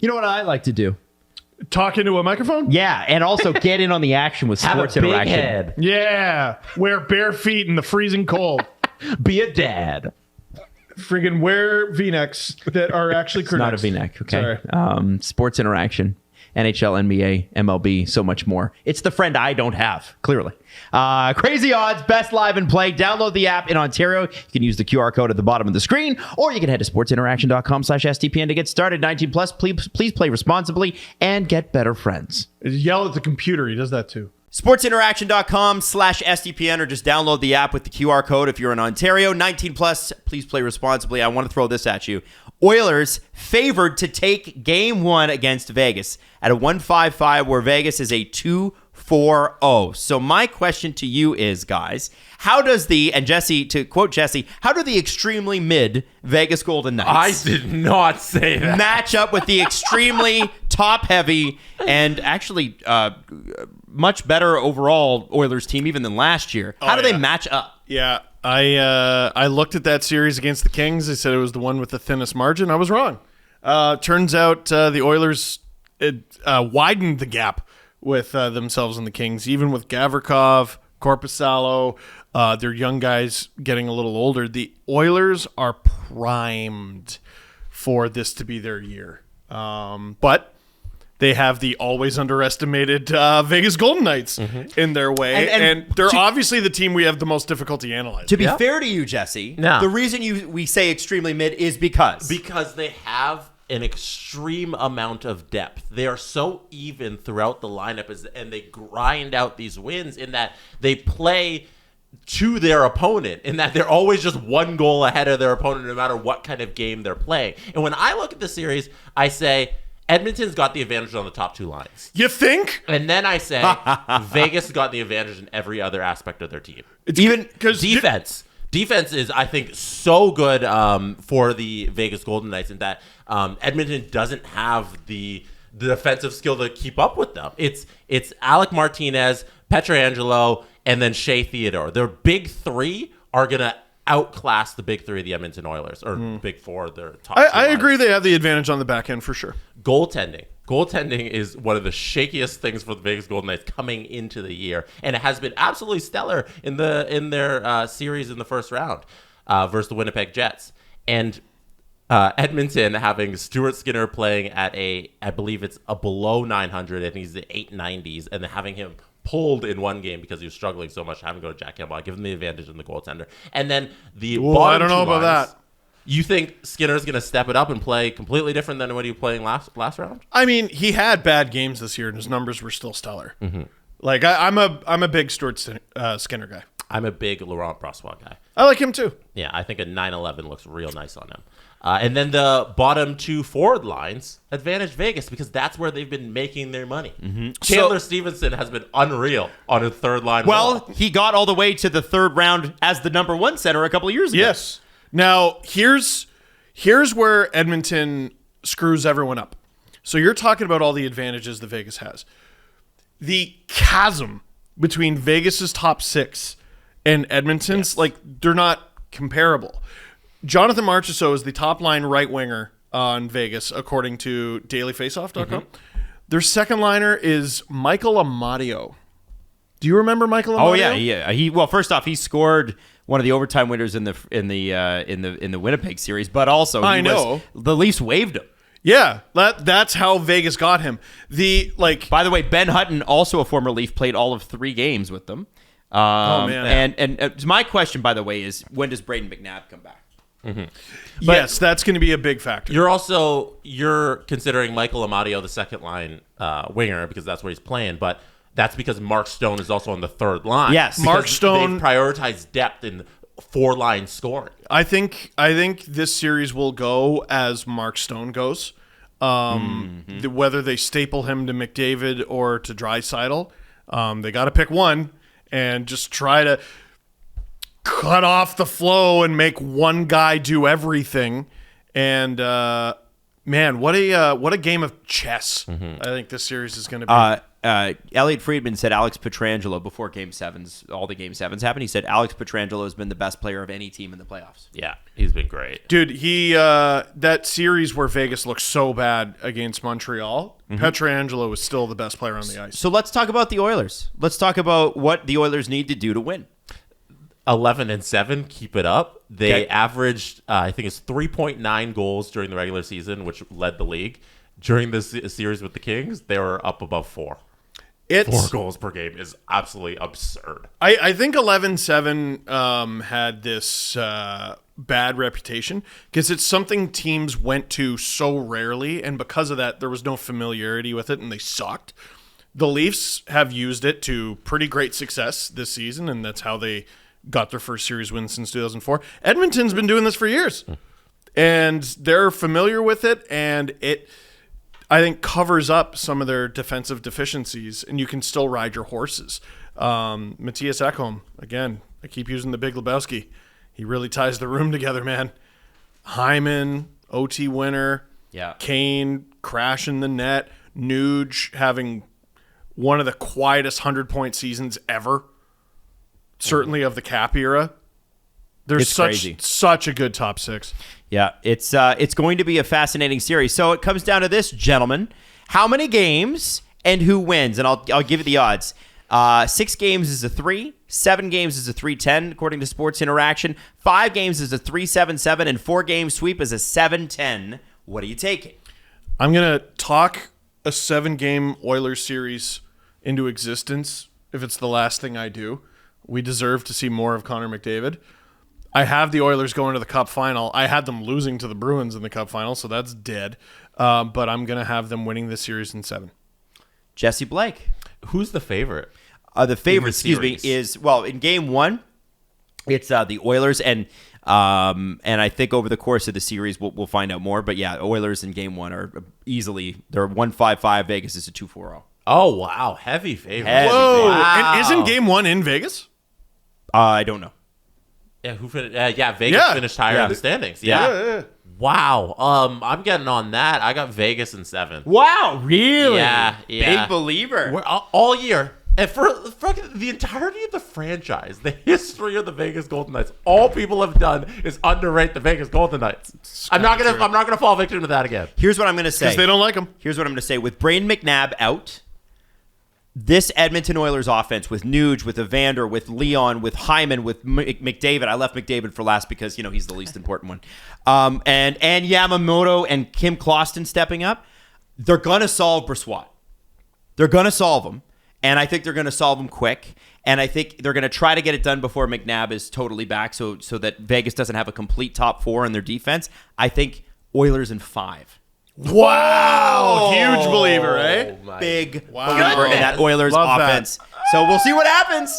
You know what I like to do? Talk into a microphone? Yeah, and also get in on the action with Have a sports big interaction. head. Yeah. Wear bare feet in the freezing cold. Be a dad. Friggin' wear V-necks that are actually It's not a crew-necks. V-neck, okay? Sorry. Sports interaction. NHL, NBA, MLB, so much more. It's the friend I don't have, clearly. Crazy odds, best live and play. Download the app in Ontario. You can use the QR code at the bottom of the screen, or you can head to sportsinteraction.com/STPN to get started. 19 plus, please play responsibly and get better friends. Yell at the computer. He does that too. sportsinteraction.com/STPN, or just download the app with the QR code if you're in Ontario. 19 plus, please play responsibly. I want to throw this at you. Oilers favored to take game one against Vegas at a 1.55, where Vegas is a 2.40. So my question to you is, guys, how does and Jesse, to quote Jesse, how do the extremely mid Vegas Golden Knights I did not say that. match up with the extremely top-heavy and actually much better overall Oilers team even than last year? How do they match up? Yeah. I looked at that series against the Kings. I said it was the one with the thinnest margin. I was wrong. Turns out the Oilers widened the gap with themselves and the Kings, even with Gavrikov, Korpisalo, their young guys getting a little older. The Oilers are primed for this to be their year. But they have the always underestimated Vegas Golden Knights in their way. And they're obviously the team we have the most difficulty analyzing. To be fair to you, Jesse, the reason we say extremely mid is because they have an extreme amount of depth. They are so even throughout the lineup, and they grind out these wins in that they play to their opponent, in that they're always just one goal ahead of their opponent no matter what kind of game they're playing. And when I look at the series, I say Edmonton's got the advantage on the top two lines. You think? And then I say Vegas got the advantage in every other aspect of their team. even Because Defense. Defense is, I think, so good for the Vegas Golden Knights in that Edmonton doesn't have the defensive skill to keep up with them. It's Alec Martinez, Pietrangelo, and then Shea Theodore. Their big three are going to outclass the big three of the Edmonton Oilers, or big four, their top I two agree lines. they have the advantage on the back end for sure. Goaltending. Goaltending is one of the shakiest things for the Vegas Golden Knights coming into the year, and it has been absolutely stellar in their series in the first round versus the Winnipeg Jets. And Edmonton having Stuart Skinner playing at I believe it's a below 900, and he's the 890s, and then having him pulled in one game because he was struggling so much, having to go to Jack Campbell. I give him the advantage in the goaltender. And then the bottom I don't know two about lines, that. You think Skinner's going to step it up and play completely different than what he was playing last round? I mean, he had bad games this year, and his numbers were still stellar. Like I'm a big Stuart Skinner guy. I'm a big Laurent Brossoit guy. I like him too. Yeah, I think a 9-11 looks real nice on him. And then the bottom two forward lines advantage Vegas because that's where they've been making their money. Chandler Stevenson has been unreal on a third line. well, role. he got all the way to the third round as the number one center a couple of years ago. Yes. Now here's where Edmonton screws everyone up. So you're talking about all the advantages that Vegas has. The chasm between Vegas's top six and Edmonton's, like, they're not comparable. Jonathan Marchessault is the top line right winger on Vegas, according to dailyfaceoff.com. Their second liner is Michael Amadio. Do you remember Michael Amadio? Oh yeah. Well, first off, he scored one of the overtime winners in the Winnipeg series, but also the Leafs waived him. Yeah, that's how Vegas got him. By the way, Ben Hutton, also a former Leaf, played all of 3 games with them. Man. And my question, by the way, is when does Braden McNabb come back? Yes, that's going to be a big factor. You're considering Michael Amadio the second line winger because that's where he's playing, but that's because Mark Stone is also on the third line. Yes, Mark Stone. They've prioritized depth in 4-line scoring. I think this series will go as Mark Stone goes. Whether they staple him to McDavid or to Draisaitl, they got to pick one and just try to cut off the flow and make one guy do everything. And man, what a game of chess I think this series is going to be. Elliot Friedman said Alex Pietrangelo before Game 7s, all the Game 7s happened. He said Alex Pietrangelo has been the best player of any team in the playoffs. Yeah, he's been great. Dude, he that series where Vegas looked so bad against Montreal, Pietrangelo was still the best player on the ice. So let's talk about the Oilers. Let's talk about what the Oilers need to do to win. 11-7, keep it up. They averaged, I think it's 3.9 goals during the regular season, which led the league. During this series with the Kings, they were up above 4. 4 goals per game is absolutely absurd. I think 11-7 had this bad reputation because it's something teams went to so rarely, and because of that, there was no familiarity with it, and they sucked. The Leafs have used it to pretty great success this season, and that's how they got their first series win since 2004. Edmonton's been doing this for years, and they're familiar with it, and it, I think, covers up some of their defensive deficiencies, and you can still ride your horses. Matthias Ekholm, again, I keep using the Big Lebowski. He really ties the room together, man. Hyman, OT winner, Kane crashing the net, Nuge having one of the quietest 100-point seasons ever. Certainly of the Cap era. There's such a good top 6. Yeah, it's going to be a fascinating series. So it comes down to this, gentlemen. How many games and who wins? And I'll give you the odds. 6 games is a 3. 7 games is a 3-10, according to Sports Interaction. 5 games is a 3-7-7, and 4 game sweep is a 7-10. What are you taking? I'm going to talk a 7-game Oilers series into existence if it's the last thing I do. We deserve to see more of Connor McDavid. I have the Oilers going to the Cup final. I had them losing to the Bruins in the Cup final, so that's dead. But I'm going to have them winning this series in 7. Jesse Blake. Who's the favorite? The favorite, is, well, in Game 1, it's the Oilers, and I think over the course of the series we'll find out more. But yeah, Oilers in Game 1 are easily, they're 1-5-5. Vegas is a 2-4-0. Oh, wow. Heavy favorite. Whoa. Wow. And isn't Game 1 in Vegas? I don't know. Yeah, who finished? Vegas finished higher in the standings. Yeah. Wow. I'm getting on that. I got Vegas in 7. Wow, really? Yeah. Big believer. We're all year. And for the entirety of the franchise, the history of the Vegas Golden Knights, all people have done is underrate the Vegas Golden Knights. I'm not gonna fall victim to that again. Here's what I'm gonna say. Because they don't like them. Here's what I'm gonna say. With Braden McNabb out, this Edmonton Oilers offense with Nuge, with Evander, with Leon, with Hyman, with McDavid. I left McDavid for last because he's the least important one. And Yamamoto and Kim Closton stepping up. They're gonna solve Brossoit. They're gonna solve them, and I think they're gonna solve them quick. And I think they're gonna try to get it done before McNabb is totally back, so that Vegas doesn't have a complete top 4 in their defense. I think Oilers in 5. Wow. Huge believer, eh? Big believer in that Oilers offense. So we'll see what happens.